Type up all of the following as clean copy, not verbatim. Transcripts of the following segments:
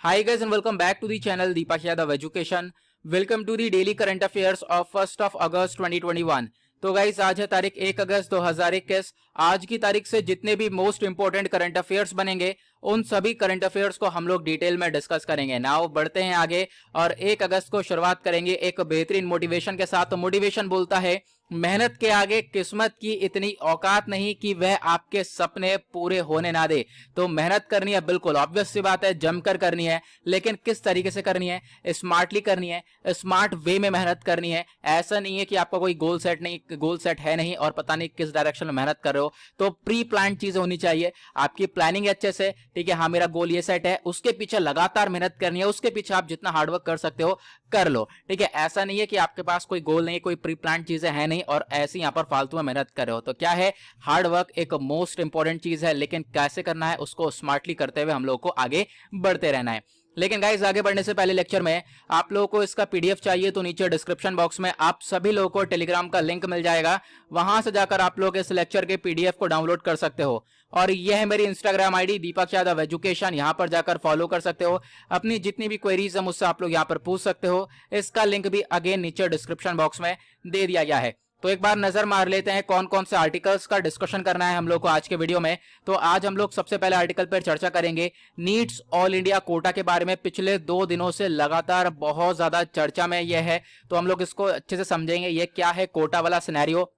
Hi guys and welcome back to the channel Deepak Yadav Education. Welcome to the daily current affairs of 1st of August 2021. तो guys आज है तारीख 1 अगस्त 2021। आज की तारीख से जितने भी मोस्ट इंपोर्टेंट करंट अफेयर्स बनेंगे उन सभी करंट अफेयर्स को हम लोग डिटेल में डिस्कस करेंगे। नाउ बढ़ते हैं आगे और 1 अगस्त को शुरुआत करेंगे एक बेहतरीन मोटिवेशन के साथ। तो मोटिवेशन बोलता है, मेहनत के आगे किस्मत की इतनी औकात नहीं कि वह आपके सपने पूरे होने ना दे। तो मेहनत करनी है, बिल्कुल ऑब्वियस सी बात है, जमकर करनी है, लेकिन किस तरीके से करनी है? स्मार्टली करनी है, स्मार्ट वे में मेहनत करनी है। ऐसा नहीं है कि आपका कोई गोल सेट है नहीं और पता नहीं किस डायरेक्शन में मेहनत कर रहे हो। तो प्री प्लान चीजें होनी चाहिए, आपकी प्लानिंग अच्छे से, ठीक है, हाँ मेरा गोल ये सेट है, उसके पीछे लगातार मेहनत करनी है, उसके पीछे आप जितना हार्डवर्क कर सकते हो कर लो, ठीक है। ऐसा नहीं है कि आपके पास कोई गोल नहीं, कोई प्री प्लान चीजें हैं नहीं और ऐसे यहां पर फालतू में मेहनत कर रहे हो। तो क्या है, हार्डवर्क एक मोस्ट इंपॉर्टेंट चीज है, लेकिन कैसे करना है उसको स्मार्टली करते हुए हम लोग को आगे बढ़ते रहना है। लेकिन गाइस आगे बढ़ने से पहले लेक्चर में आप लोगों को इसका पीडीएफ चाहिए तो नीचे डिस्क्रिप्शन बॉक्स में आप सभी लोगों को टेलीग्राम का लिंक मिल जाएगा, वहां से जाकर आप लोग इस लेक्चर के पीडीएफ को डाउनलोड कर सकते हो। और यह है मेरी Instagram ID Deepak Yadav education, यहां पर जाकर फॉलो कर सकते हो। अपनी जितनी भी क्वेरीज है मुझसे आप लोग यहां पर पूछ सकते हो। इसका लिंक भी अगेन नीचे डिस्क्रिप्शन बॉक्स में दे दिया गया है। तो एक बार नजर मार लेते हैं कौन कौन से आर्टिकल्स का डिस्कशन करना है हम लोग को आज के वीडियो में। तो आज हम लोग सबसे पहले आर्टिकल पर चर्चा करेंगे नीट्स ऑल इंडिया कोटा के बारे में। पिछले 2 दिनों से लगातार बहुत ज्यादा चर्चा में यह है, तो हम लोग इसको अच्छे से समझेंगे। ये क्या है कोटा वाला सिनेरियो,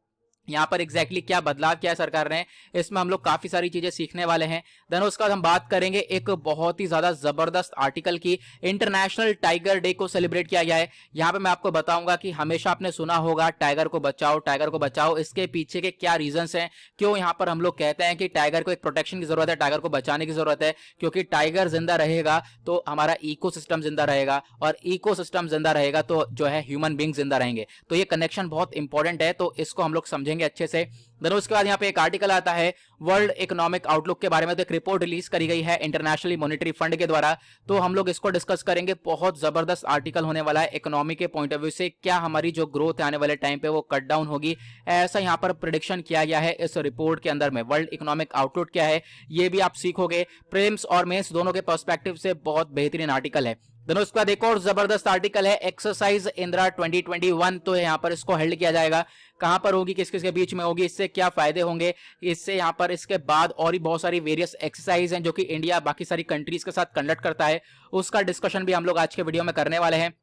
यहाँ पर एग्जैक्टली क्या बदलाव किया है सरकार ने, इसमें हम लोग काफी सारी चीजें सीखने वाले हैं। देन उसके बाद हम बात करेंगे एक बहुत ही ज्यादा जबरदस्त आर्टिकल की। इंटरनेशनल टाइगर डे को सेलिब्रेट किया गया है। यहाँ पे मैं आपको बताऊंगा कि हमेशा आपने सुना होगा टाइगर को बचाओ, टाइगर को बचाओ, इसके पीछे के क्या रीजंस हैं, क्यों यहाँ पर हम लोग कहते हैं कि टाइगर को एक प्रोटेक्शन की जरूरत है, टाइगर को बचाने की जरूरत है। क्योंकि टाइगर जिंदा रहेगा तो हमारा इकोसिस्टम जिंदा रहेगा, और इकोसिस्टम जिंदा रहेगा तो जो है ह्यूमन बींग जिंदा रहेंगे। तो ये कनेक्शन बहुत इंपॉर्टेंट है, तो इसको हम लोग समझेंगे अच्छे से। देन उसके बाद यहाँ पे एक आर्टिकल आता है वर्ल्ड इकोनॉमिक आउटलुक के बारे में। तो एक रिपोर्ट रिलीज करी गई है इंटरनेशनल मॉनेटरी फंड के द्वारा, तो हम लोग इसको डिस्कस करेंगे। बहुत जबरदस्त आर्टिकल होने वाला है इकोनॉमी के पॉइंट ऑफ व्यू से। क्या हमारी जो ग्रोथ है आने वाले टाइम पे वो कट डाउन होगी, ऐसा यहाँ पर प्रेडिक्शन किया गया है इस रिपोर्ट के अंदर में। वर्ल्ड इकोनॉमिक आउटलुक क्या है ये भी आप सीखोगे। प्रीलिम्स और मेंस दोनों के पर्सपेक्टिव से बहुत बेहतरीन आर्टिकल है। दोनों उसके बाद एक और जबरदस्त आर्टिकल है एक्सरसाइज इंदिरा 2021। तो यहाँ पर इसको हेल्ड किया जाएगा, कहां पर होगी, किस किस के बीच में होगी, इससे क्या फायदे होंगे, इससे यहाँ पर इसके बाद और भी बहुत सारी वेरियस एक्सरसाइज हैं जो कि इंडिया बाकी सारी कंट्रीज के साथ कंडक्ट करता है, उसका डिस्कशन भी हम लोग आज के वीडियो में करने वाले हैं।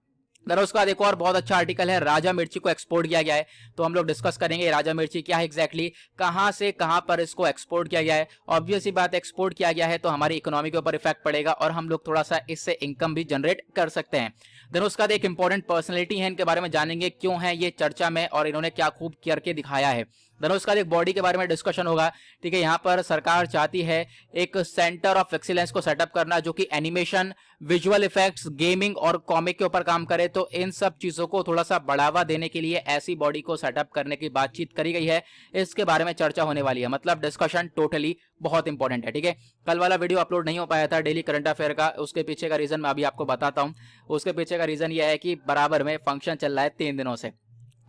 देन उसके बाद एक और बहुत अच्छा आर्टिकल है राजा मिर्ची को एक्सपोर्ट किया गया है। तो हम लोग डिस्कस करेंगे राजा मिर्ची क्या है एग्जैक्टली, कहां से कहां पर इसको एक्सपोर्ट किया गया है। ऑब्वियस ही बात, एक्सपोर्ट किया गया है तो हमारी इकोनॉमी के ऊपर इफेक्ट पड़ेगा और हम लोग थोड़ा सा इससे इनकम भी जनरेट कर सकते हैं। देन उसके बाद एक इंपॉर्टेंट पर्सनैलिटी है, इनके बारे में जानेंगे क्यों है ये चर्चा में और इन्होंने क्या खूब करके दिखाया है। देन उसके बाद एक बॉडी के बारे में डिस्कशन होगा, ठीक है। यहाँ पर सरकार चाहती है एक सेंटर ऑफ एक्सीलेंस को सेटअप करना जो कि एनिमेशन, विजुअल इफेक्ट्स, गेमिंग और कॉमिक के ऊपर काम करे। तो इन सब चीजों को थोड़ा सा बढ़ावा देने के लिए ऐसी बॉडी को सेटअप करने की बातचीत करी गई है, इसके बारे में चर्चा होने वाली है। मतलब डिस्कशन टोटली बहुत इंपॉर्टेंट है, ठीक है। कल वाला वीडियो अपलोड नहीं हो पाया था डेली करंट अफेयर का, उसके पीछे का रीजन मैं अभी आपको बताता हूं। उसके पीछे का रीजन यह है कि बराबर में फंक्शन चल रहा है 3 दिनों से,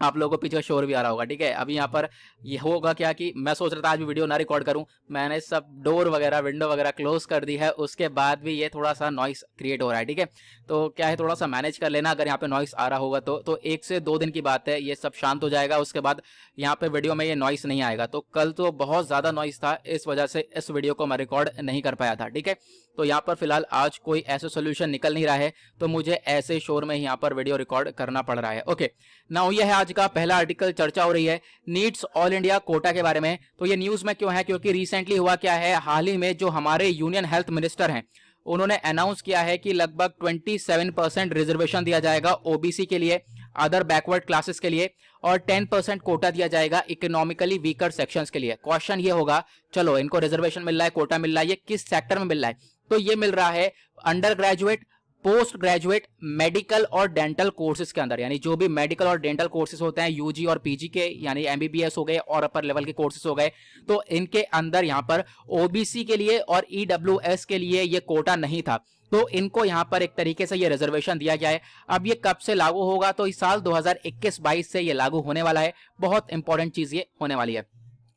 आप लोगों को पीछे शोर भी आ रहा होगा, ठीक है। अभी यहाँ पर ये होगा क्या कि मैं सोच रहा था आज भी वीडियो ना रिकॉर्ड करूं, मैंने सब डोर वगैरह विंडो वगैरह क्लोज कर दी है, उसके बाद भी ये थोड़ा सा नॉइस क्रिएट हो रहा है, ठीक है। तो क्या है, थोड़ा सा मैनेज कर लेना अगर यहाँ पे नॉइस आ रहा होगा तो 1 से 2 दिन की बात है, ये सब शांत हो जाएगा, उसके बाद यहाँ पे वीडियो में ये नॉइस नहीं आएगा। तो कल तो बहुत ज्यादा नॉइस था, इस वजह से इस वीडियो को मैं रिकॉर्ड नहीं कर पाया था, ठीक है। तो यहाँ पर फिलहाल आज कोई ऐसा सोल्यूशन निकल नहीं रहा है, तो मुझे ऐसे शोर में यहाँ पर वीडियो रिकॉर्ड करना पड़ रहा है। ओके, नाउ ये है आज का पहला आर्टिकल, चर्चा हो रही है नीट्स ऑल इंडिया कोटा के बारे में। तो ये न्यूज में क्यों है, क्योंकि रिसेंटली हुआ क्या है, हाल ही में जो हमारे यूनियन हेल्थ मिनिस्टर हैं उन्होंने अनाउंस किया है कि लगभग 27% रिजर्वेशन दिया जाएगा ओबीसी के लिए, अदर बैकवर्ड क्लासेस के लिए, और 10% कोटा दिया जाएगा इकोनॉमिकली वीकर सेक्शंस के लिए। क्वेश्चन ये होगा, चलो इनको रिजर्वेशन मिल रहा है, कोटा मिल रहा है, ये किस सेक्टर में मिल रहा है? तो ये मिल रहा है under graduate, post graduate, medical और डेंटल कोर्सेज के अंदर। यानी जो भी मेडिकल और डेंटल कोर्सेज होते हैं यूजी और पीजी के, यानी एमबीबीएस हो गए और अपर लेवल के कोर्सेज हो गए, तो इनके अंदर यहाँ पर ओबीसी के लिए और ईडब्ल्यूएस के लिए ये कोटा नहीं था, तो इनको यहां पर एक तरीके से ये रिजर्वेशन दिया गया है। अब ये कब से लागू होगा, तो इस साल 2021-22 से ये लागू होने वाला है। बहुत इंपॉर्टेंट चीज ये होने वाली है।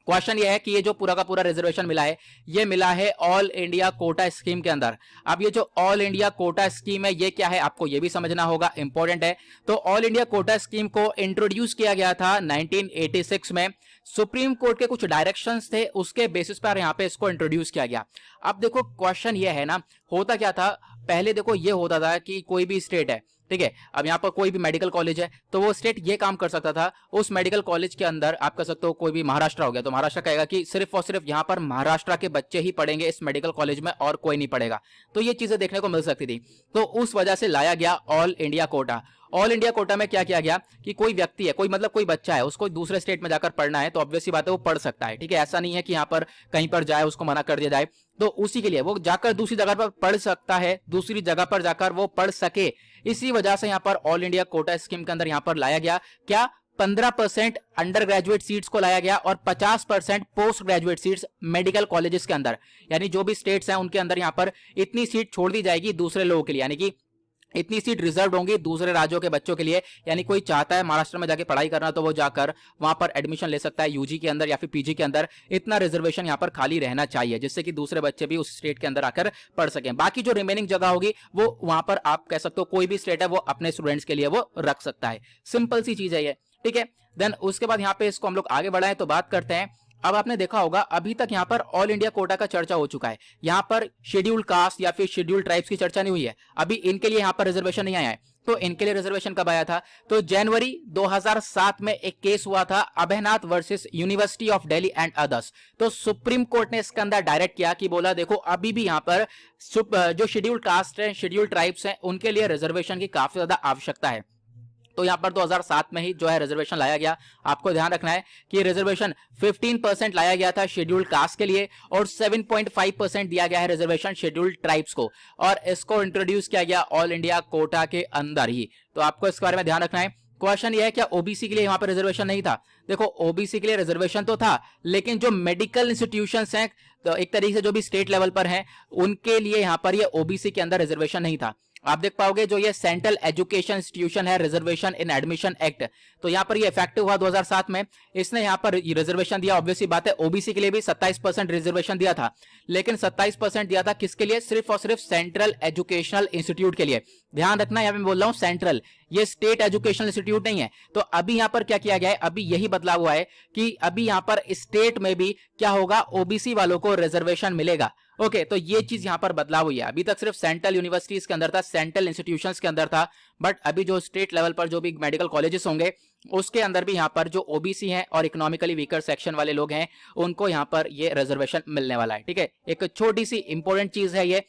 क्वेश्चन ये है कि ये जो पूरा का पूरा रिजर्वेशन मिला है, ये मिला है ऑल इंडिया कोटा स्कीम के अंदर। अब ये जो ऑल इंडिया कोटा स्कीम है ये क्या है, आपको ये भी समझना होगा, इंपॉर्टेंट है। तो ऑल इंडिया कोटा स्कीम को इंट्रोड्यूस किया गया था 1986 में। सुप्रीम कोर्ट के कुछ डायरेक्शंस थे, उसके बेसिस पर यहां पे इसको इंट्रोड्यूस किया गया। अब देखो क्वेश्चन ये है ना, होता क्या था पहले, देखो ये होता था कि कोई भी स्टेट है, ठीक है, अब यहाँ पर कोई भी मेडिकल कॉलेज है तो वो स्टेट ये काम कर सकता था, उस मेडिकल कॉलेज के अंदर आप कह सकते हो कोई भी महाराष्ट्र हो गया तो महाराष्ट्र कहेगा कि सिर्फ और सिर्फ यहाँ पर महाराष्ट्र के बच्चे ही पढ़ेंगे इस मेडिकल कॉलेज में और कोई नहीं पढ़ेगा। तो ये चीजें देखने को मिल सकती थी, तो उस वजह से लाया गया all India quota. All India quota में क्या किया गया कि कोई व्यक्ति है, कोई मतलब कोई बच्चा है, उसको दूसरे स्टेट में जाकर पढ़ना है तो ऑब्वियस सी बात है वो पढ़ सकता है, ठीक है, ऐसा नहीं है कि यहाँ पर कहीं पर जाए उसको मना कर दिया जाए। तो उसी के लिए वो जाकर दूसरी जगह पर पढ़ सकता है, दूसरी जगह पर जाकर वो पढ़ सके, इसी वजह से यहाँ पर ऑल इंडिया कोटा स्कीम के अंदर यहाँ पर लाया गया क्या, 15% अंडर ग्रेजुएट सीट्स को लाया गया और 50% post graduate seats medical colleges के अंदर। यानी जो भी स्टेट्स हैं उनके अंदर यहाँ पर इतनी सीट छोड़ दी जाएगी दूसरे लोगों के लिए, यानी कि इतनी सीट रिजर्व होंगी दूसरे राज्यों के बच्चों के लिए। यानी कोई चाहता है महाराष्ट्र में जाके पढ़ाई करना तो वो जाकर वहां पर एडमिशन ले सकता है यूजी के अंदर या फिर पीजी के अंदर। इतना रिजर्वेशन यहाँ पर खाली रहना चाहिए जिससे कि दूसरे बच्चे भी उस स्टेट के अंदर आकर पढ़ सकें। बाकी जो रिमेनिंग जगह होगी वो वहां पर आप कह सकते हो कोई भी स्टेट है वो अपने स्टूडेंट्स के लिए वो रख सकता है। सिंपल सी चीज है ये, ठीक है। देन उसके बाद यहाँ पे इसको हम लोग आगे बढ़ाएं तो बात करते हैं। अब आपने देखा होगा अभी तक यहाँ पर ऑल इंडिया कोटा का चर्चा हो चुका है, यहाँ पर शेड्यूल कास्ट या फिर शेड्यूल ट्राइब्स की चर्चा नहीं हुई है, अभी इनके लिए यहाँ पर रिजर्वेशन नहीं आया है। तो इनके लिए रिजर्वेशन कब आया था, तो जनवरी 2007 में एक केस हुआ था Abhaynath versus university of Delhi and others. तो सुप्रीम कोर्ट ने इसके अंदर डायरेक्ट किया कि बोला देखो अभी भी यहाँ पर जो शेड्यूल कास्ट है, शेड्यूल ट्राइब्स हैं, उनके लिए रिजर्वेशन की काफी ज्यादा आवश्यकता है। तो यहाँ पर 2007 में ही जो है रिजर्वेशन लाया गया। आपको ध्यान रखना है कि रिजर्वेशन 15% लाया गया था शेड्यूल्ड कास्ट के लिए और 7.5% दिया गया है रिजर्वेशन शेड्यूल्ड ट्राइब्स को, और इसको इंट्रोड्यूस किया गया ऑल इंडिया कोटा के अंदर ही। तो आपको इसके बारे में ध्यान रखना है। क्वेश्चन ये है क्या ओबीसी के लिए यहाँ पर रिजर्वेशन नहीं था, देखो ओबीसी के लिए रिजर्वेशन तो था, लेकिन जो मेडिकल इंस्टीट्यूशंस हैं तो एक तरीके से जो भी स्टेट लेवल पर हैं उनके लिए यहाँ पर ये ओबीसी के अंदर रिजर्वेशन नहीं था। आप देख पाओगे जो ये सेंट्रल एजुकेशन इंस्टीट्यूशन है रिजर्वेशन इन एडमिशन एक्ट, तो यहाँ पर ये इफेक्टिव हुआ 2007 में, इसने यहाँ पर रिजर्वेशन दिया। ऑब्वियसली बात है ओबीसी के लिए भी 27% रिजर्वेशन दिया था, लेकिन 27% दिया था किसके लिए, सिर्फ और सिर्फ सेंट्रल एजुकेशनल इंस्टीट्यूट के लिए। ध्यान रखना यहाँ पे बोल रहा हूँ सेंट्रल, ये स्टेट एजुकेशनल इंस्टीट्यूट नहीं है। तो अभी यहाँ पर क्या किया गया है, अभी यही बदलाव हुआ है कि अभी यहाँ पर स्टेट में भी क्या होगा, ओबीसी वालों को रिजर्वेशन मिलेगा। ओके, तो ये चीज यहाँ पर बदलाव हुई है। अभी तक सिर्फ सेंट्रल यूनिवर्सिटीज के अंदर था, सेंट्रल इंस्टीट्यूशंस के अंदर था, बट अभी जो स्टेट लेवल पर जो भी मेडिकल कॉलेजेस होंगे उसके अंदर भी यहाँ पर जो ओबीसी हैं और इकोनॉमिकली वीकर सेक्शन वाले लोग हैं उनको यहाँ पर ये रिजर्वेशन मिलने वाला है। ठीक है, एक छोटी सी इंपॉर्टेंट चीज है ये।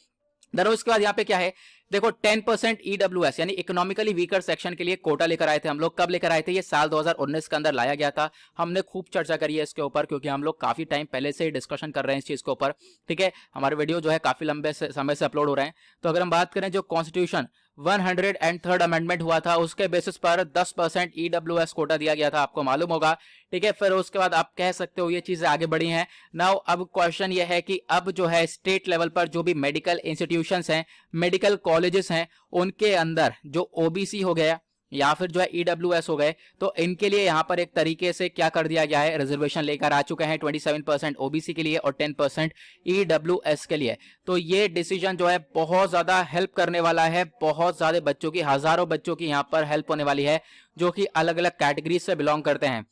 उसके बाद यहाँ पे क्या है, देखो 10% ईडब्ल्यूएस यानी इकोनॉमिकली वीकर सेक्शन के लिए कोटा लेकर आए थे हम लोग। कब लेकर आए थे, ये साल 2019 के अंदर लाया गया था। हमने खूब चर्चा करी है इसके ऊपर क्योंकि हम लोग काफी टाइम पहले से ही डिस्कशन कर रहे हैं इस चीज के ऊपर। ठीक है, हमारे वीडियो जो है काफी लंबे समय से अपलोड हो रहे हैं। तो अगर हम बात करें जो कॉन्स्टिट्यूशन 103rd अमेंडमेंट हुआ था उसके बेसिस पर 10% ईडब्ल्यूएस कोटा दिया गया था, आपको मालूम होगा। ठीक है, फिर उसके बाद आप कह सकते हो ये चीजें आगे बढ़ी हैं। नाउ अब क्वेश्चन ये है कि अब जो है स्टेट लेवल पर जो भी मेडिकल इंस्टीट्यूशंस हैं, मेडिकल कॉलेजेस हैं, उनके अंदर जो ओबीसी हो गया या फिर जो है ईडब्ल्यूएस हो गए, तो इनके लिए यहाँ पर एक तरीके से क्या कर दिया गया है, रिजर्वेशन लेकर आ चुके हैं 27% ओबीसी के लिए और 10% ईडब्ल्यूएस के लिए। तो ये डिसीजन जो है बहुत ज्यादा हेल्प करने वाला है, बहुत ज्यादा बच्चों की, हजारों बच्चों की यहाँ पर हेल्प होने वाली है जो कि अलग अलग कैटेगरी से बिलोंग करते हैं।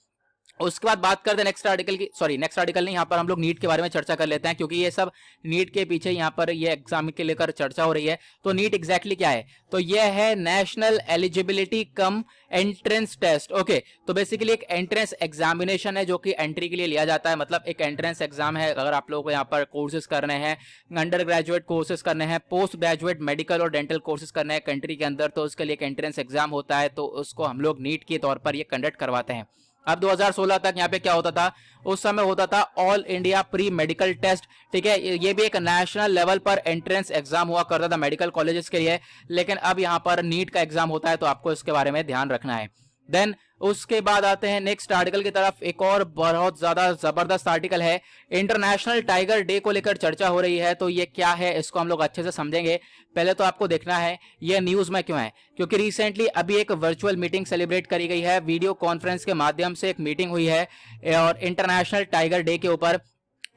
उसके बाद बात करते हैं नेक्स्ट आर्टिकल की, सॉरी नेक्स्ट आर्टिकल नहीं, यहाँ पर हम लोग नीट के बारे में चर्चा कर लेते हैं क्योंकि ये सब नीट के पीछे यहाँ पर ये एग्जाम के लेकर चर्चा हो रही है। तो नीट एग्जैक्टली क्या है, तो ये है national eligibility cum entrance test. Okay, तो बेसिकली एक एंट्रेंस एग्जामिनेशन है जो कि एंट्री के लिए लिया जाता है, मतलब एक एंट्रेंस एग्जाम है। अगर आप लोगों को यहाँ पर कोर्सेज करने हैं, अंडर ग्रेजुएट कोर्सेज करने हैं, पोस्ट ग्रेजुएट मेडिकल और डेंटल कोर्सेज करने हैं कंट्री के अंदर, तो उसके लिए एक एंट्रेंस एग्जाम होता है, तो उसको हम लोग नीट के तौर पर ये कंडक्ट करवाते हैं। अब 2016 तक यहाँ पे क्या होता था, उस समय होता था all India pre medical test. ठीक है, ये भी एक नेशनल लेवल पर एंट्रेंस एग्जाम हुआ करता था मेडिकल कॉलेजेस के लिए, लेकिन अब यहाँ पर नीट का एग्जाम होता है, तो आपको इसके बारे में ध्यान रखना है। देन उसके बाद आते हैं नेक्स्ट आर्टिकल की तरफ। एक और बहुत ज्यादा जबरदस्त आर्टिकल है, इंटरनेशनल टाइगर डे को लेकर चर्चा हो रही है। तो ये क्या है इसको हम लोग अच्छे से समझेंगे। पहले तो आपको देखना है ये न्यूज में क्यों है, क्योंकि रिसेंटली अभी एक वर्चुअल मीटिंग सेलिब्रेट करी गई है, वीडियो कॉन्फ्रेंस के माध्यम से एक मीटिंग हुई है और इंटरनेशनल टाइगर डे के ऊपर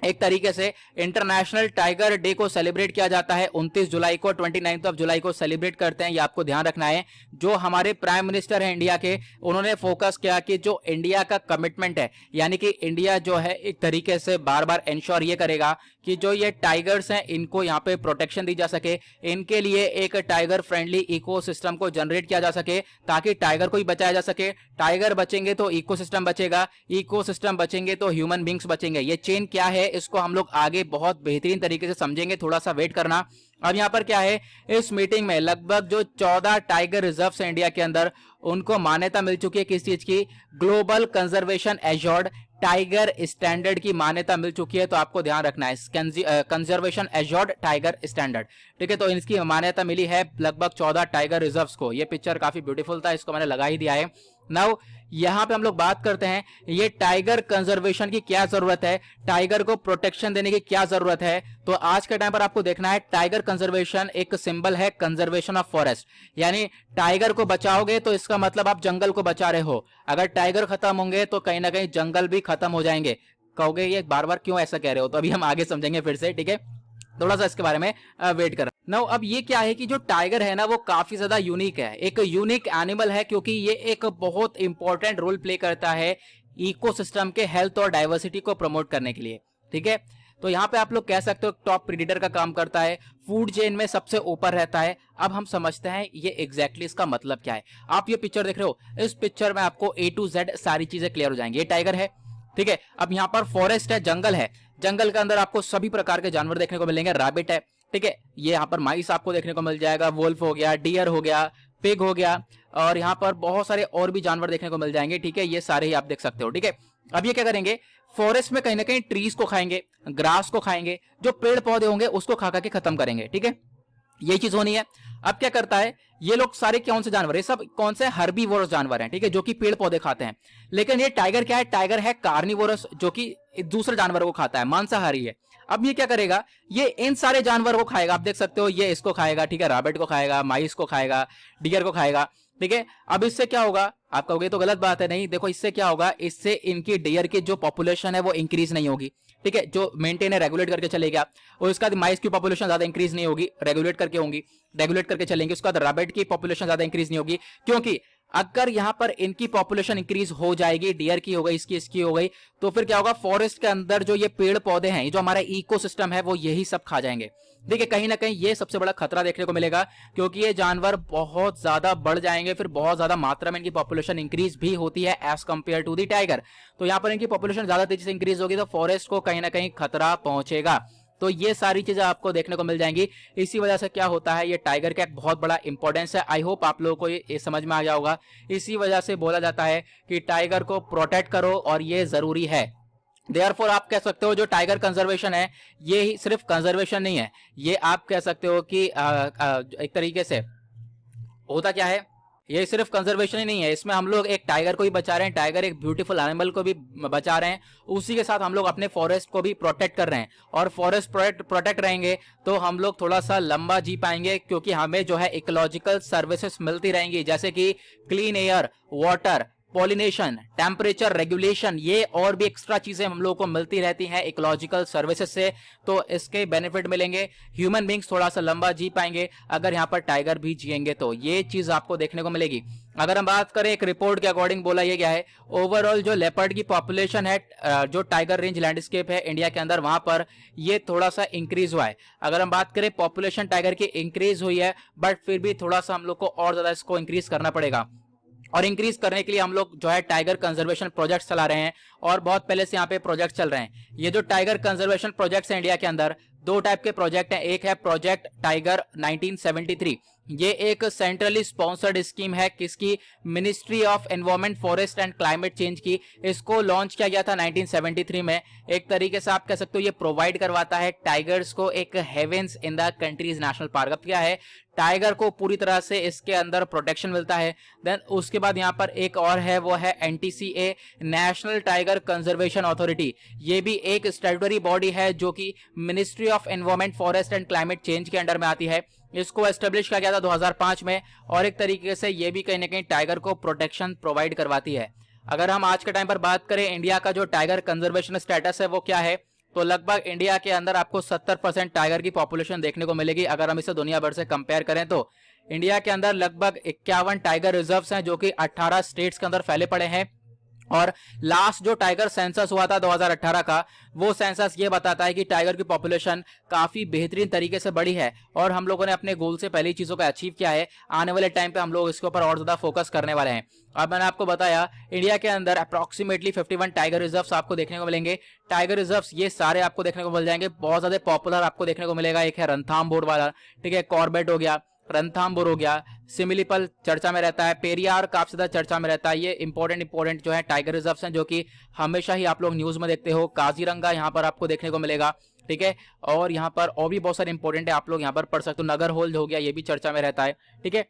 एक तरीके से इंटरनेशनल टाइगर डे को सेलिब्रेट किया जाता है 29 जुलाई को, 29 ऑफ जुलाई को सेलिब्रेट करते हैं। ये आपको ध्यान रखना है। जो हमारे प्राइम मिनिस्टर हैं इंडिया के, उन्होंने फोकस किया कि जो इंडिया का कमिटमेंट है, यानी कि इंडिया जो है एक तरीके से बार बार इंश्योर ये करेगा कि जो ये टाइगर्स हैं इनको यहाँ पे प्रोटेक्शन दी जा सके, इनके लिए एक टाइगर फ्रेंडली इकोसिस्टम को जनरेट किया जा सके ताकि टाइगर को ही बचाया जा सके। टाइगर बचेंगे तो इकोसिस्टम बचेगा, इकोसिस्टम बचेंगे तो ह्यूमन बींग्स बचेंगे। ये चेन क्या है इसको हम लोग आगे बहुत बेहतरीन तरीके से समझेंगे, थोड़ा सा वेट करना। अब यहाँ पर क्या है, इस मीटिंग में लगभग जो 14 टाइगर रिजर्व्स हैं इंडिया के अंदर, उनको मान्यता मिल चुकी है। किस चीज की? Global conservation assured tiger standard की मान्यता मिल चुकी है। तो आपको ध्यान रखना है कंजर्वेशन एश्योर्ड टाइगर स्टैंडर्ड, ठीक है। तो इसकी मान्यता मिली है लगभग 14 टाइगर रिजर्व्स को। ये पिक्चर काफी ब्यूटीफुल था, इसको मैंने लगा ही दिया है। नाउ यहां पे हम लोग बात करते हैं ये टाइगर कंजर्वेशन की क्या जरूरत है, टाइगर को प्रोटेक्शन देने की क्या जरूरत है। तो आज के टाइम पर आपको देखना है टाइगर कंजर्वेशन एक सिंबल है कंजर्वेशन ऑफ फॉरेस्ट, यानी टाइगर को बचाओगे तो इसका मतलब आप जंगल को बचा रहे हो। अगर टाइगर खत्म होंगे तो कहीं ना कहीं जंगल भी खत्म हो जाएंगे। कहोगे ये बार बार क्यों ऐसा कह रहे हो, तो अभी हम आगे समझेंगे फिर से, ठीक है। थोड़ा सा इसके बारे में वेट कर नो। अब ये क्या है कि जो टाइगर है ना वो काफी ज्यादा यूनिक है, एक यूनिक एनिमल है, क्योंकि ये एक बहुत इंपॉर्टेंट रोल प्ले करता है इकोसिस्टम के हेल्थ और डाइवर्सिटी को प्रमोट करने के लिए, ठीक है। तो यहाँ पे आप लोग कह सकते हो टॉप प्रीडेटर का काम करता है, फूड चेन में सबसे ऊपर रहता है। अब हम समझते हैं ये एग्जैक्टली इसका मतलब क्या है। आप ये पिक्चर देख रहे हो, इस पिक्चर में आपको A to Z सारी चीजें क्लियर हो जाएंगी। ये टाइगर है, ठीक है। अब यहाँ पर फॉरेस्ट है, जंगल है, जंगल के अंदर आपको सभी प्रकार के जानवर देखने को मिलेंगे। रैबिट है, ठीक है, ये यहाँ पर माइस आपको देखने को मिल जाएगा, वोल्फ हो गया, डियर हो गया, पिग हो गया, और यहाँ पर बहुत सारे और भी जानवर देखने को मिल जाएंगे, ठीक है। ये सारे ही आप देख सकते हो, ठीक है। अब ये क्या करेंगे, फॉरेस्ट में कहीं ना कहीं ट्रीज को खाएंगे, ग्रास को खाएंगे, जो पेड़ पौधे होंगे उसको खा के खत्म करेंगे, ठीक है। ये चीज होनी है। अब क्या करता है, ये लोग सारे कौन से जानवर है, सब कौन से हर्बीवोरस जानवर हैं, ठीक है, जो कि पेड़ पौधे खाते हैं। लेकिन ये टाइगर क्या है, टाइगर है कार्निवोरस, जो कि दूसरे जानवरों को खाता है, मांसाहारी है। अब ये क्या करेगा, ये इन सारे जानवरों को खाएगा। आप देख सकते हो ये इसको खाएगा, ठीक है, रैबिट को खाएगा, माइस को खाएगा, डियर को खाएगा, ठीक है। अब इससे क्या होगा, आप कहोगे तो गलत बात है, नहीं, देखो इससे क्या होगा, इससे इनकी डियर की जो पॉपुलेशन है वो इंक्रीज नहीं होगी, ठीक है, जो मेंटेन है रेगुलेट करके चलेगा। और इसका माइस की पॉपुलेशन ज्यादा इंक्रीज नहीं होगी, रेगुलेट करके होंगी, रेगुलेट करके चलेंगे। उसके बाद रैबिट की पॉपुलेशन ज्यादा इंक्रीज नहीं होगी, क्योंकि अगर यहां पर इनकी पॉपुलेशन इंक्रीज हो जाएगी, डियर की हो गई, इसकी हो गई, तो फिर क्या होगा, फॉरेस्ट के अंदर जो ये पेड़ पौधे हैं, जो हमारा इकोसिस्टम है, वो यही सब खा जाएंगे। देखिए कहीं ना कहीं ये सबसे बड़ा खतरा देखने को मिलेगा, क्योंकि ये जानवर बहुत ज्यादा बढ़ जाएंगे, फिर बहुत ज्यादा मात्रा में इनकी पॉपुलेशन इंक्रीज भी होती है as compare to the tiger. तो यहाँ पर इनकी पॉपुलेशन ज्यादा तेजी से इंक्रीज होगी तो फॉरेस्ट को कहीं ना कहीं खतरा पहुंचेगा। तो ये सारी चीजें आपको देखने को मिल जाएंगी। इसी वजह से क्या होता है, ये टाइगर का एक बहुत बड़ा इंपॉर्टेंस है। आई होप आप लोगों को ये समझ में आ गया होगा। इसी वजह से बोला जाता है कि टाइगर को प्रोटेक्ट करो और ये जरूरी है। देयरफॉर आप कह सकते हो जो टाइगर कंजर्वेशन है, ये ही सिर्फ कंजर्वेशन नहीं है, ये आप कह सकते हो कि एक तरीके से होता क्या है, ये सिर्फ कंजर्वेशन ही नहीं है, इसमें हम लोग एक टाइगर को ही बचा रहे हैं, टाइगर एक ब्यूटीफुल एनिमल को भी बचा रहे हैं, उसी के साथ हम लोग अपने फॉरेस्ट को भी प्रोटेक्ट कर रहे हैं। और फॉरेस्ट प्रोटेक्ट रहेंगे तो हम लोग थोड़ा सा लंबा जी पाएंगे, क्योंकि हमें जो है इकोलॉजिकल सर्विसेज मिलती रहेंगी, जैसे कि clean air, water, pollination, temperature regulation, ये और भी एक्स्ट्रा चीजें हम लोगों को मिलती रहती हैं इकोलॉजिकल सर्विसेज से। तो इसके बेनिफिट मिलेंगे, ह्यूमन बींग्स थोड़ा सा लंबा जी पाएंगे अगर यहाँ पर टाइगर भी जिएंगे, तो ये चीज आपको देखने को मिलेगी। अगर हम बात करें एक रिपोर्ट के अकॉर्डिंग, बोला ये गया है ओवरऑल जो लेपर्ड की पॉपुलेशन है, जो टाइगर रेंज लैंडस्केप है इंडिया के अंदर, वहां पर ये थोड़ा सा इंक्रीज हुआ है। अगर हम बात करें पॉपुलेशन टाइगर की इंक्रीज हुई है, बट फिर भी थोड़ा सा हम लोग को और ज्यादा इसको इंक्रीज करना पड़ेगा। और इंक्रीज करने के लिए हम लोग जो है टाइगर कंजर्वेशन प्रोजेक्ट चला रहे हैं, और बहुत पहले से यहाँ पे प्रोजेक्ट चल रहे हैं। ये जो टाइगर कंजर्वेशन प्रोजेक्ट्स हैं इंडिया के अंदर, दो टाइप के प्रोजेक्ट हैं। एक है प्रोजेक्ट टाइगर 1973, ये एक सेंट्रली स्पॉन्सर्ड स्कीम है किसकी, ministry of environment forest and climate change की। इसको लॉन्च किया गया था 1973 में। एक तरीके से आप कह सकते हो ये प्रोवाइड करवाता है टाइगर्स को एक havens in the countries national park. अब क्या है, टाइगर को पूरी तरह से इसके अंदर प्रोटेक्शन मिलता है। देन उसके बाद यहाँ पर एक और है, वो है NTCA, national tiger conservation authority. ये भी एक स्टैट्यूटरी बॉडी है जो कि ministry of environment forest and climate change के अंडर में आती है। इसको एस्टेब्लिश किया गया था 2005 में, और एक तरीके से ये भी कहीं ना कहीं टाइगर को प्रोटेक्शन प्रोवाइड करवाती है। अगर हम आज के टाइम पर बात करें इंडिया का जो टाइगर कंजर्वेशन स्टेटस है वो क्या है, तो लगभग इंडिया के अंदर आपको 70% टाइगर की पॉपुलेशन देखने को मिलेगी। अगर हम इसे दुनिया भर से कंपेयर करें तो इंडिया के अंदर लगभग 51 टाइगर रिजर्व्स हैं जो कि 18 स्टेट्स के अंदर फैले पड़े हैं। और लास्ट जो टाइगर सेंसस हुआ था 2018 का, वो सेंसस ये बताता है कि टाइगर की पॉपुलेशन काफी बेहतरीन तरीके से बढ़ी है, और हम लोगों ने अपने गोल से पहली चीजों को अचीव किया है। आने वाले टाइम पे हम लोग इसके ऊपर और ज्यादा फोकस करने वाले हैं। अब मैंने आपको बताया इंडिया के अंदर अप्रोक्सीमेटली 51 टाइगर रिजर्व्स आपको देखने को मिलेंगे। टाइगर रिजर्व्स ये सारे आपको देखने को मिल जाएंगे। बहुत ज्यादा पॉपुलर आपको देखने को मिलेगा, एक है रणथाम्भौर वाला, ठीक है, कॉर्बेट हो गया, रणथाम्भौर हो गया, सिमिलीपल चर्चा में रहता है, पेरियार काफी ज्यादा चर्चा में रहता है। ये इंपॉर्टेंट जो है टाइगर रिजर्व्स हैं जो कि हमेशा ही आप लोग न्यूज में देखते हो। काजीरंगा यहाँ पर आपको देखने को मिलेगा, ठीक है, और यहाँ पर और भी बहुत सारे इंपॉर्टेंट है, आप लोग यहाँ पर पढ़ सकते हो। नगर होल्ड हो गया, ये भी चर्चा में रहता है, ठीक है।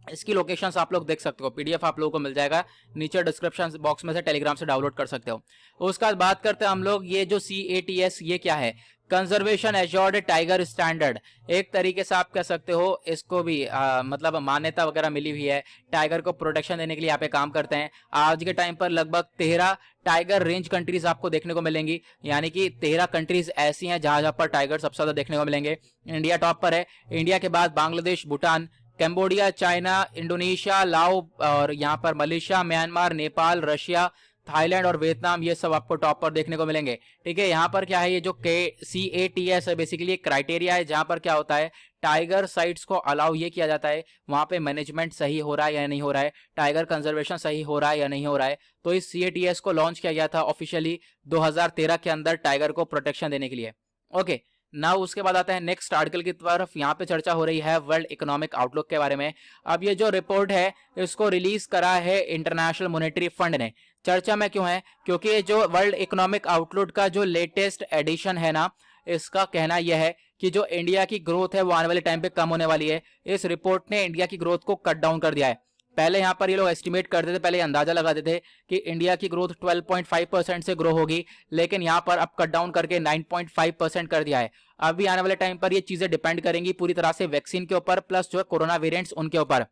इसकी लोकेशंस आप लोग देख सकते हो, पीडीएफ आप लोगों को मिल जाएगा नीचे डिस्क्रिप्शन बॉक्स में से, टेलीग्राम से डाउनलोड कर सकते हो। उसके बाद बात करते हैं हम लोग ये जो CATS, ये क्या है, कंजर्वेशन एश्योर्ड टाइगर स्टैंडर्ड। एक तरीके से आप कह सकते हो इसको भी मतलब मान्यता वगैरह मिली हुई है, टाइगर को प्रोटेक्शन देने के लिए यहाँ पे काम करते हैं। आज के टाइम पर लगभग 13 टाइगर रेंज कंट्रीज आपको देखने को मिलेंगी, यानी कि 13 कंट्रीज ऐसी हैं जहां पर टाइगर सबसे ज्यादा देखने को मिलेंगे। इंडिया टॉप पर है। इंडिया के बाद Bangladesh, Bhutan, Cambodia, China, Indonesia, लाओ, और यहाँ पर Malaysia, Myanmar, Nepal, Russia, Thailand और वियतनाम, ये सब आपको टॉप पर देखने को मिलेंगे, ठीक है। यहाँ पर क्या है, ये जो CATS है बेसिकली एक क्राइटेरिया है जहां पर क्या होता है, टाइगर साइट्स को अलाउ ये किया जाता है, वहां पे मैनेजमेंट सही हो रहा है या नहीं हो रहा है, टाइगर कंजर्वेशन सही हो रहा है या नहीं हो रहा है। तो इस CATS को लॉन्च किया गया था ऑफिशियली 2013 के अंदर टाइगर को प्रोटेक्शन देने के लिए। ओके, ना उसके बाद आता है नेक्स्ट आर्टिकल की तरफ। यहाँ पे चर्चा हो रही है वर्ल्ड इकोनॉमिक आउटलुक के बारे में। अब ये जो रिपोर्ट है इसको रिलीज करा है इंटरनेशनल मॉनेटरी फंड ने। चर्चा में क्यों है, क्योंकि ये जो वर्ल्ड इकोनॉमिक आउटलुक का जो लेटेस्ट एडिशन है ना, इसका कहना यह है कि जो इंडिया की ग्रोथ है वो आने वाले टाइम पे कम होने वाली है। इस रिपोर्ट ने इंडिया की ग्रोथ को कट डाउन कर दिया है। पहले यहाँ पर ये लोग एस्टिमेट करते थे, पहले अंदाजा लगाते थे कि इंडिया की ग्रोथ 12.5% से ग्रो होगी, लेकिन यहाँ पर अब कट डाउन करके 9.5% कर दिया है। अभी आने वाले टाइम पर ये चीजें डिपेंड करेंगी पूरी तरह से वैक्सीन के ऊपर, प्लस जो है कोरोना वेरिएंट्स उनके ऊपर,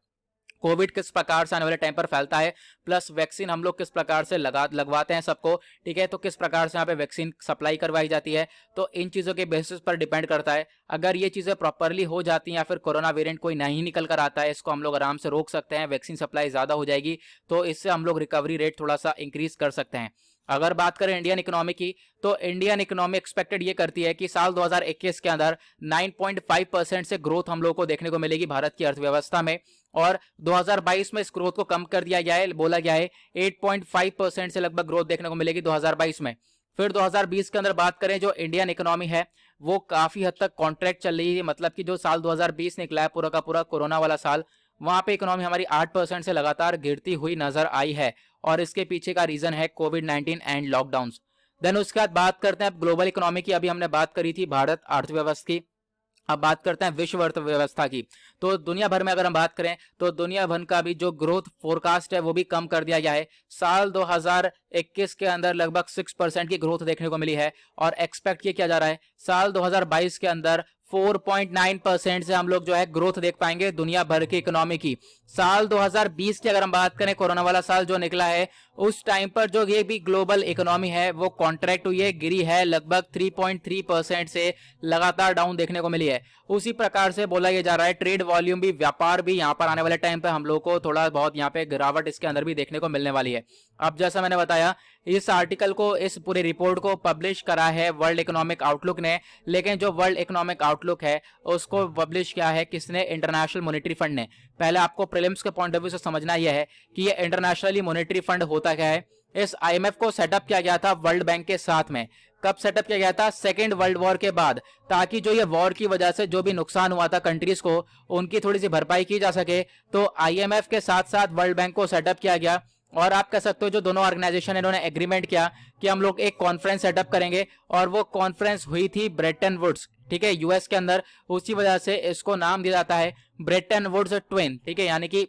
कोविड किस प्रकार से आने वाले टाइम पर फैलता है, प्लस वैक्सीन हम लोग किस प्रकार से लगवाते हैं सबको, ठीक है, तो किस प्रकार से यहाँ पे वैक्सीन सप्लाई करवाई जाती है। तो इन चीजों के बेसिस पर डिपेंड करता है। अगर ये चीजें प्रॉपरली हो जाती हैं या फिर कोरोना वेरिएंट कोई नहीं निकल कर आता है, इसको हम लोग आराम से रोक सकते हैं, वैक्सीन सप्लाई ज्यादा हो जाएगी, तो इससे हम लोग रिकवरी रेट थोड़ा सा इंक्रीज कर सकते हैं। अगर बात करें इंडियन इकोनॉमी की, तो इंडियन इकोनॉमी एक्सपेक्टेड ये करती है कि साल 2021 के अंदर 9.5% से ग्रोथ हम लोग को देखने को मिलेगी भारत की अर्थव्यवस्था में, और 2022 में इस ग्रोथ को कम कर दिया गया है, बोला गया है 8.5% से लगभग ग्रोथ देखने को मिलेगी 2022 में। फिर 2020 के अंदर बात करें, जो इंडियन इकोनॉमी है वो काफी हद तक कॉन्ट्रैक्ट चल रही है, मतलब कि जो साल 2020 निकला है पूरा का पूरा कोरोना वाला साल, वहां पे इकोनॉमी हमारी 8% से लगातार गिरती हुई नजर आई है, और इसके पीछे का रीजन है कोविड-19 एंड लॉकडाउन्स। देन उसके बाद बात करते हैं ग्लोबल इकोनॉमी की। अभी हमने बात करी थी भारत अर्थव्यवस्था की, अब बात करते हैं विश्व अर्थव्यवस्था की। तो दुनिया भर में अगर हम बात करें तो दुनिया भर का भी जो ग्रोथ फोरकास्ट है वो भी कम कर दिया गया है। साल 2021 के अंदर लगभग 6% की ग्रोथ देखने को मिली है, और एक्सपेक्ट ये किया जा रहा है साल 2022 के अंदर 4.9% से हम लोग जो है ग्रोथ देख पाएंगे दुनिया भर की इकोनॉमी की। साल 2020 की अगर हम बात करें, कोरोना वाला साल जो निकला है, उस टाइम पर जो ये भी ग्लोबल इकोनॉमी है वो कॉन्ट्रैक्ट हुई है, गिरी है, लगभग 3.3% से लगातार डाउन देखने को मिली है। उसी प्रकार से बोला यह जा रहा है ट्रेड वॉल्यूम भी, व्यापार भी यहाँ पर आने वाले टाइम पे हम लोग को थोड़ा बहुत यहाँ पे गिरावट इसके अंदर भी देखने को मिलने वाली है। अब जैसा मैंने बताया, इस आर्टिकल को, इस पूरे रिपोर्ट को पब्लिश करा है वर्ल्ड इकोनॉमिक आउटलुक ने, लेकिन जो वर्ल्ड इकोनॉमिक आउटलुक है उसको पब्लिश किया है किसने, इंटरनेशनल मॉनेटरी फंड ने। पहले आपको प्रीलिम्स के पॉइंट ऑफ व्यू से समझना यह है कि ये इंटरनेशनली मॉनेटरी फंड होता क्या है। इस IMF को सेटअप किया गया था वर्ल्ड बैंक के साथ में। कब सेटअप किया गया था? सेकेंड वर्ल्ड वॉर के बाद, ताकि जो ये वॉर की वजह से जो भी नुकसान हुआ था कंट्रीज को, उनकी थोड़ी सी भरपाई की जा सके। तो आईएमएफ के साथ साथ वर्ल्ड बैंक को सेटअप किया गया। और आप कह सकते हो जो दोनों ऑर्गेनाइजेशन इन्होंने एग्रीमेंट किया कि हम लोग एक कॉन्फ्रेंस सेटअप करेंगे, और वो कॉन्फ्रेंस हुई थी ब्रेटन वुड्स, ठीक है, यूएस के अंदर। उसी वजह से इसको नाम दिया जाता है ब्रेटन वुड्स ट्विन, ठीक है, यानी कि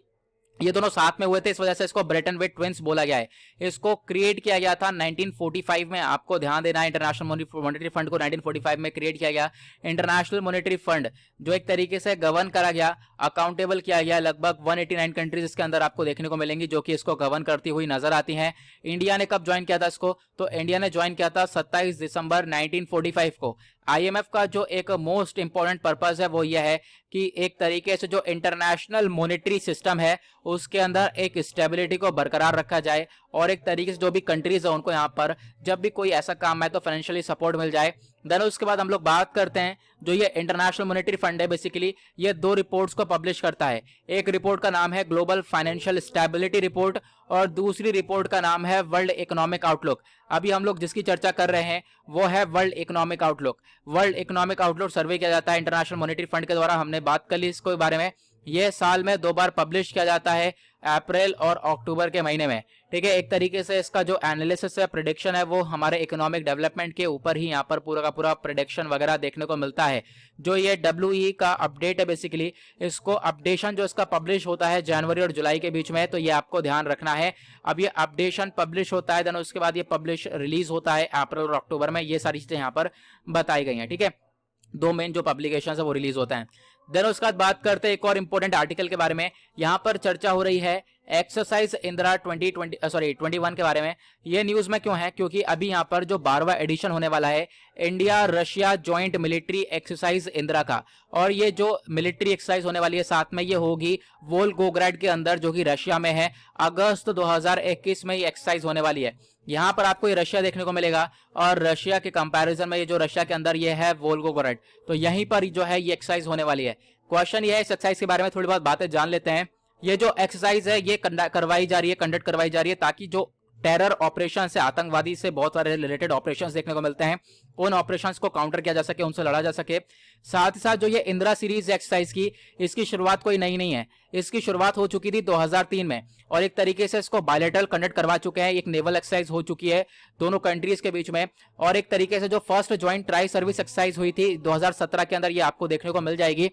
ये दोनों साथ में हुए थे, इस वजह से इसको ब्रेटन वुड्स ट्विंस बोला गया है। इसको क्रिएट किया गया था 1945 में, आपको ध्यान देना है। इंटरनेशनल मॉनेटरी फंड को 1945 में क्रिएट किया गया। इंटरनेशनल मॉनेटरी फंड जो एक तरीके से गवर्न करा गया, अकाउंटेबल किया गया। लगभग 189 कंट्रीज इसके अंदर आपको देखने को मिलेंगी जो कि इसको गवर्न करती हुई नजर आती हैं। इंडिया ने कब ज्वाइन किया था इसको? तो इंडिया ने ज्वाइन किया था 27 दिसंबर 1945 को। आईएमएफ का जो एक मोस्ट इंपॉर्टेंट पर्पस है वो यह है कि एक तरीके से जो इंटरनेशनल मॉनेटरी सिस्टम है उसके अंदर एक स्टेबिलिटी को बरकरार रखा जाए, और एक तरीके से जो भी कंट्रीज है उनको यहाँ पर जब भी कोई ऐसा काम है तो फाइनेंशियली सपोर्ट मिल जाए। देन उसके बाद हम लोग बात करते हैं जो ये इंटरनेशनल मॉनेटरी फंड है, बेसिकली ये 2 रिपोर्ट्स को पब्लिश करता है। एक रिपोर्ट का नाम है ग्लोबल फाइनेंशियल स्टेबिलिटी रिपोर्ट, और दूसरी रिपोर्ट का नाम है वर्ल्ड इकोनॉमिक आउटलुक। अभी हम लोग जिसकी चर्चा कर रहे हैं वो है world economic outlook. World economic outlook survey किया जाता है इंटरनेशनल मॉनेटरी फंड के द्वारा, हमने बात कर ली इसके बारे में। यह साल में 2 बार पब्लिश किया जाता है, अप्रैल और अक्टूबर के महीने में, ठीक है। एक तरीके से इसका जो एनालिसिस है, प्रेडिक्शन है, वो हमारे इकोनॉमिक डेवलपमेंट के ऊपर ही यहाँ पर पूरा का पूरा प्रेडिक्शन वगैरह देखने को मिलता है। जो ये डब्ल्यूई का अपडेट है, बेसिकली इसको अपडेशन जो इसका पब्लिश होता है जनवरी और जुलाई के बीच में, तो ये आपको ध्यान रखना है। अब ये अपडेशन पब्लिश होता है, देन उसके बाद ये पब्लिश रिलीज होता है अप्रैल और अक्टूबर में। ये सारी चीजें यहाँ पर बताई गई हैं, ठीक है। 2 मेन जो पब्लिकेशन है वो रिलीज होते हैं। देन उसके बाद बात करते हैं एक और इंपॉर्टेंट आर्टिकल के बारे में। यहाँ पर चर्चा हो रही है एक्सरसाइज इंदिरा 21 के बारे में। ये न्यूज में क्यों है? क्योंकि अभी यहाँ पर जो 12वां एडिशन होने वाला है India Russia joint military exercise Indira का, और ये जो मिलिट्री एक्सरसाइज होने वाली है साथ में ये होगी वोल्गोग्राड के अंदर जो कि रशिया में है। अगस्त 2021 में ये एक्सरसाइज होने वाली है। यहाँ पर आपको ये रशिया देखने को मिलेगा, और रशिया के कंपैरिजन में ये जो रशिया के अंदर ये है वोल्गोग्राड, तो यहीं पर जो है ये एक्सरसाइज होने वाली है। क्वेश्चन ये है, इस एक्सरसाइज के बारे में थोड़ी बहुत बातें जान लेते हैं। ये जो एक्सरसाइज है ये कंडक्ट करवाई जा रही है ताकि जो टेरर ऑपरेशन से, आतंकवादी से बहुत सारे रिलेटेड ऑपरेशंस देखने को मिलते हैं, उन ऑपरेशंस को काउंटर किया जा सके, उनसे लड़ा जा सके। साथ ही साथ जो ये इंदिरा सीरीज एक्सरसाइज की, इसकी शुरुआत कोई नई नहीं है। इसकी शुरुआत हो चुकी थी 2003 में, और एक तरीके से इसको बायलैटरल कंडक्ट करवा चुके हैं। एक नेवल एक्सरसाइज हो चुकी है दोनों कंट्रीज के बीच में, और एक तरीके से जो first joint tri service exercise हुई थी 2017 के अंदर, ये आपको देखने को मिल जाएगी।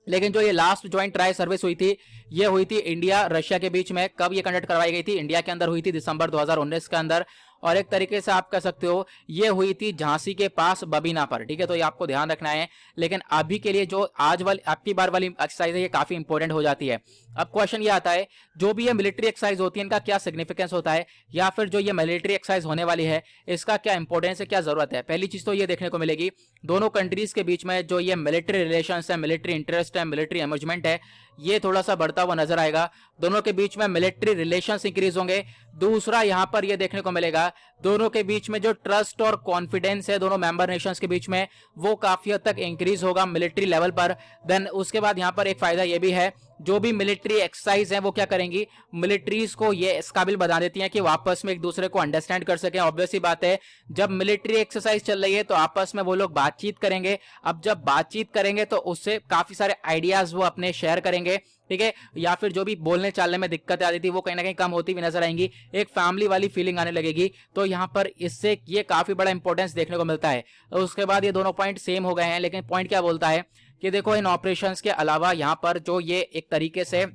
लेकिन जो ये लास्ट ज्वाइंट ट्राई सर्विस हुई थी, ये हुई थी इंडिया रशिया के बीच में। कब ये कंडक्ट करवाई गई थी? इंडिया के अंदर हुई थी दिसंबर 2019 के अंदर, और एक तरीके से आप कह सकते हो ये हुई थी झांसी के पास बबीना पर, ठीक है। तो ये आपको ध्यान रखना है। लेकिन अभी के लिए जो आज वाली आपकी बार वाली एक्सरसाइज है ये काफी इंपॉर्टेंट हो जाती है। अब क्वेश्चन ये आता है, जो भी ये मिलिट्री एक्सरसाइज होती है इनका क्या सिग्निफिकेंस होता है, या फिर जो ये मिलिट्री एक्सरसाइज होने वाली है इसका क्या इंपॉर्टेंस है, क्या जरूरत है? पहली चीज तो ये देखने को मिलेगी दोनों कंट्रीज के बीच में जो ये मिलिट्री रिलेशंस है, मिलिट्री इंटरेस्ट है, मिलिट्री एंगेजमेंट है, ये थोड़ा सा बढ़ता हुआ नजर आएगा। दोनों के बीच में मिलिट्री रिलेशंस इंक्रीज होंगे। दूसरा यहां पर ये देखने को मिलेगा दोनों के बीच में जो ट्रस्ट और कॉन्फिडेंस है दोनों मेंबर नेशंस के बीच में, वो काफी हद तक इंक्रीज होगा मिलिट्री लेवल पर। देन उसके बाद यहां पर एक फायदा ये भी है, जो भी मिलिट्री एक्सरसाइज है वो क्या करेंगी, मिलिट्रीज को ये इस काबिल बना देती हैं कि वो आपस में एक दूसरे को अंडरस्टैंड कर सकें। ऑब्वियस सी बात है, जब मिलिट्री एक्सरसाइज चल रही है तो आपस में वो लोग बातचीत करेंगे। अब जब बातचीत करेंगे तो उससे काफी सारे आइडियाज वो अपने शेयर करेंगे, ठीक है, या फिर जो भी बोलने चालने में दिक्कत आती थी वो कहीं ना कहीं कम होती हुई नजर आएंगी। एक फैमिली वाली फीलिंग आने लगेगी। तो यहाँ पर इससे ये काफी बड़ा इंपॉर्टेंस देखने को मिलता है। उसके बाद ये दोनों पॉइंट सेम हो गए हैं, लेकिन पॉइंट क्या बोलता है कि देखो इन ऑपरेशंस के अलावा यहाँ पर जो ये एक तरीके से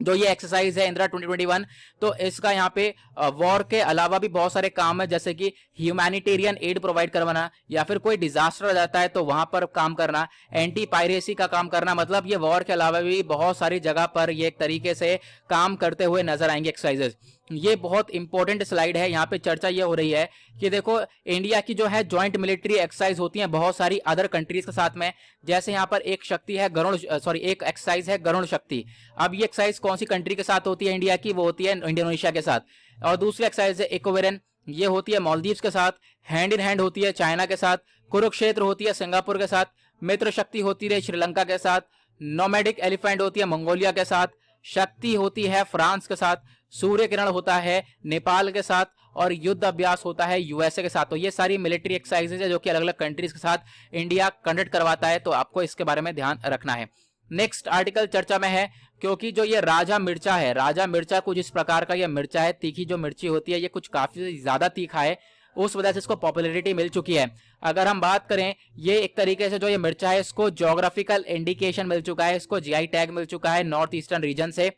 जो ये एक्सरसाइज है इंदिरा 2021, तो इसका यहाँ पे वॉर के अलावा भी बहुत सारे काम है, जैसे कि ह्यूमैनिटेरियन एड प्रोवाइड करवाना, या फिर कोई डिजास्टर आ जाता है तो वहां पर काम करना, एंटी पायरेसी का काम करना। मतलब ये वॉर के अलावा भी बहुत सारी जगह पर ये एक तरीके से काम करते हुए नजर आएंगे एक्सरसाइजेस। ये बहुत इंपॉर्टेंट स्लाइड है। यहाँ पे चर्चा ये हो रही है कि देखो इंडिया की जो है ज्वाइंट मिलिट्री एक्सरसाइज होती है बहुत सारी अदर कंट्रीज के साथ में। जैसे यहाँ पर एक शक्ति है गरुण, एक एक्सरसाइज है गरुण शक्ति। अब ये एक्सरसाइज कौन सी कंट्री के साथ होती है इंडिया की? वो होती है इंडोनेशिया के साथ। और दूसरी एक्सरसाइज है इकोवेरन, ये होती है मालदीव्स के साथ। हैंड इन हैंड होती है चाइना के साथ। कुरुक्षेत्र होती है सिंगापुर के साथ। मित्र शक्ति होती है श्रीलंका के साथ। नोमैडिक एलिफेंट होती है मंगोलिया के साथ। शक्ति होती है फ्रांस के साथ, सूर्य किरण होता है नेपाल के साथ, और युद्ध अभ्यास होता है यूएसए के साथ। तो ये सारी मिलिट्री एक्सरसाइजेज है जो कि अलग अलग कंट्रीज के साथ इंडिया कंडक्ट करवाता है, तो आपको इसके बारे में ध्यान रखना है। नेक्स्ट आर्टिकल चर्चा में है, क्योंकि जो ये राजा मिर्चा है, राजा मिर्चा कुछ इस प्रकार का ये मिर्चा है, तीखी जो मिर्ची होती है ये कुछ काफी ज्यादा तीखा है, उस वजह से इसको पॉपुलैरिटी मिल चुकी है। अगर हम बात करें, ये एक तरीके से जो ये मिर्चा है इसको ज्योग्राफिकल इंडिकेशन मिल चुका है, इसको जीआई टैग मिल चुका है नॉर्थ ईस्टर्न रीजन से।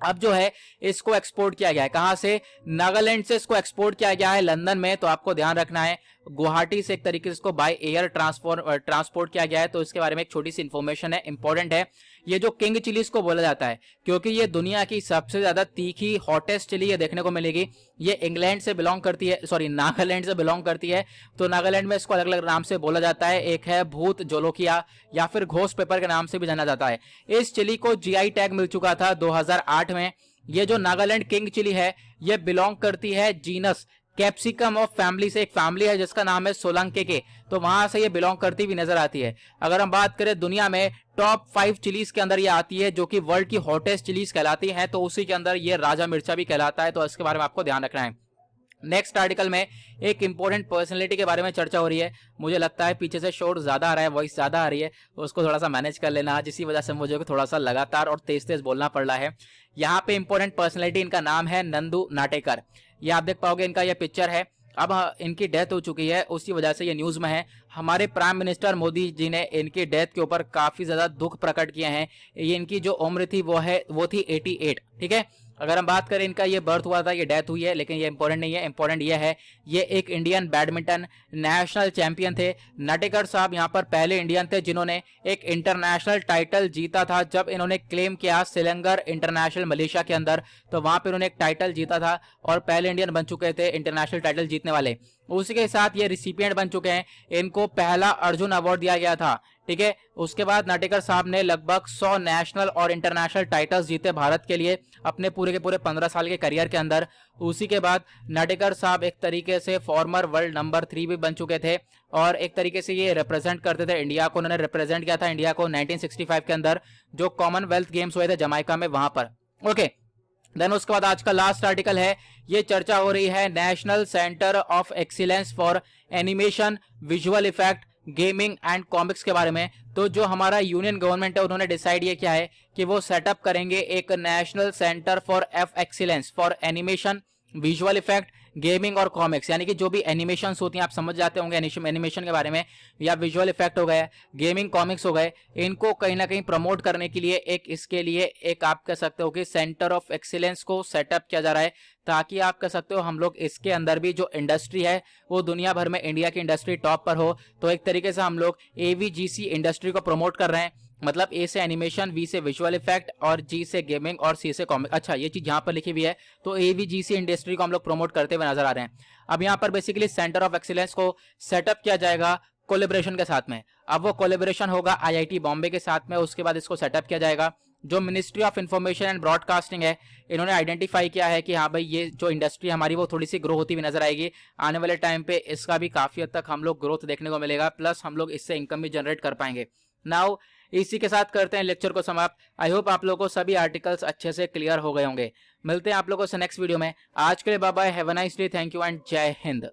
अब जो है इसको एक्सपोर्ट किया गया है, कहां से? नागालैंड से इसको एक्सपोर्ट किया गया है लंदन में। तो आपको ध्यान रखना है, गुवाहाटी से एक तरीके से इसको बाय एयर ट्रांसपोर्ट किया गया है। तो इसके बारे में एक छोटी सी इंफॉर्मेशन है, इंपॉर्टेंट है। ये जो किंग चिलीज को बोला जाता है, क्योंकि ये दुनिया की सबसे ज्यादा तीखी हॉटेस्ट चिली ये देखने को मिलेगी। ये इंग्लैंड से बिलोंग करती है, सॉरी नागालैंड से बिलोंग करती है। तो नागालैंड में इसको अलग अलग नाम से बोला जाता है, एक है भूत जोलोकिया या फिर घोष पेपर के नाम से भी जाना जाता है। इस चिली को जीआई टैग मिल चुका था 2008 में। ये जो नागालैंड किंग चिली है ये बिलोंग करती है जीनस कैप्सिकम ऑफ फैमिली से, एक फैमिली है जिसका नाम है सोलंके के, तो वहां से ये बिलोंग करती हुई नजर आती है। अगर हम बात करें दुनिया में टॉप 5 चिलीज के अंदर ये आती है जो कि वर्ल्ड की हॉटेस्ट चिलीज कहलाती हैं, तो उसी के अंदर ये राजा मिर्चा भी कहलाता है। तो इसके बारे में आपको ध्यान रखना है। नेक्स्ट आर्टिकल में एक इंपॉर्टेंट पर्सनैलिटी के बारे में चर्चा हो रही है। मुझे लगता है पीछे से शोर ज्यादा आ रहा है, वॉइस ज्यादा आ रही है, तो उसको थोड़ा सा मैनेज कर लेना, जिसकी वजह से मुझे थोड़ा सा लगातार और तेज तेज बोलना पड़ रहा है। यहाँ पे इंपॉर्टेंट पर्सनैलिटी, इनका नाम है नंदू नाटेकर। ये आप देख पाओगे, इनका ये पिक्चर है। अब इनकी डेथ हो चुकी है, उसी वजह से ये न्यूज में है। हमारे प्राइम मिनिस्टर मोदी जी ने इनकी डेथ के ऊपर काफी ज्यादा दुख प्रकट किए हैं। ये इनकी जो उम्र थी वो थी 88, ठीक है। अगर हम बात करें, इनका ये बर्थ हुआ था, ये डेथ हुई है, लेकिन ये इंपॉर्टेंट नहीं है। इंपॉर्टेंट ये है, ये एक इंडियन बैडमिंटन नेशनल चैंपियन थे। नाटेकर साहब यहाँ पर पहले इंडियन थे जिन्होंने एक इंटरनेशनल टाइटल जीता था। जब इन्होंने क्लेम किया सिलंगर इंटरनेशनल मलेशिया के अंदर, तो वहां पर इन्होंने एक टाइटल जीता था और पहले इंडियन बन चुके थे इंटरनेशनल टाइटल जीतने वाले। उसी के साथ ये रिसिपिएंट बन चुके हैं। इनको पहला अर्जुन अवार्ड दिया गया था, ठीक है। उसके बाद नाटेकर साहब ने लगभग 100 नेशनल और इंटरनेशनल टाइटल्स जीते भारत के लिए अपने पूरे के पूरे 15 साल के करियर के अंदर। उसी के बाद नाटेकर साहब एक तरीके से फॉर्मर वर्ल्ड नंबर 3 भी बन चुके थे और एक तरीके से ये रिप्रेजेंट करते थे इंडिया को। उन्होंने रिप्रेजेंट किया था इंडिया को 1965 के अंदर, जो कॉमनवेल्थ गेम्स हुए थे जमाइका में, वहां पर। ओके, देन उसके बाद आज का लास्ट आर्टिकल है, ये चर्चा हो रही है national centre of excellence for animation, visual effect, gaming and comics के बारे में। तो जो हमारा यूनियन गवर्नमेंट है उन्होंने डिसाइड ये किया है कि वो सेटअप करेंगे एक national centre for excellence for animation, visual effect, gaming और कॉमिक्स। यानी कि जो भी एनिमेशंस होती हैं, आप समझ जाते होंगे एनिमेशन के बारे में, या विजुअल इफेक्ट हो गए, गेमिंग कॉमिक्स हो गए, इनको कहीं ना कहीं प्रमोट करने के लिए इसके लिए एक आप कह सकते हो कि सेंटर ऑफ एक्सीलेंस को सेटअप किया जा रहा है, ताकि आप कह सकते हो हम लोग इसके अंदर भी जो इंडस्ट्री है वो दुनिया भर में इंडिया की इंडस्ट्री टॉप पर हो। तो एक तरीके से हम लोग AVGC इंडस्ट्री को प्रमोट कर रहे हैं, मतलब A से एनिमेशन, V से विजुअल इफेक्ट और G से गेमिंग और C से कॉमिक। अच्छा, ये चीज यहाँ पर लिखी हुई है, तो AVGC इंडस्ट्री को हम लोग प्रमोट करते हुए नजर आ रहे हैं। अब यहाँ पर बेसिकली सेंटर ऑफ एक्सीलेंस को सेटअप किया जाएगा कोलेबोरेशन के साथ में। अब वो कोलेबोरेशन होगा IIT बॉम्बे के साथ में, उसके बाद इसको सेटअप किया जाएगा। जो ministry of information and broadcasting है, इन्होंने आइडेंटिफाई किया है कि हाँ भाई, ये जो इंडस्ट्री हमारी वो थोड़ी सी ग्रो होती हुई नजर आएगी। आने वाले टाइम पे इसका भी काफी हद तक हम लोग ग्रोथ देखने को मिलेगा, प्लस हम लोग इससे इनकम भी जनरेट कर पाएंगे। नाउ इसी के साथ करते हैं लेक्चर को समाप्त। आई होप आप लोगों को सभी आर्टिकल्स अच्छे से क्लियर हो गए होंगे। मिलते हैं आप लोगों से नेक्स्ट वीडियो में। आज के लिए bye bye, have a nice day, thank you and Jai Hind.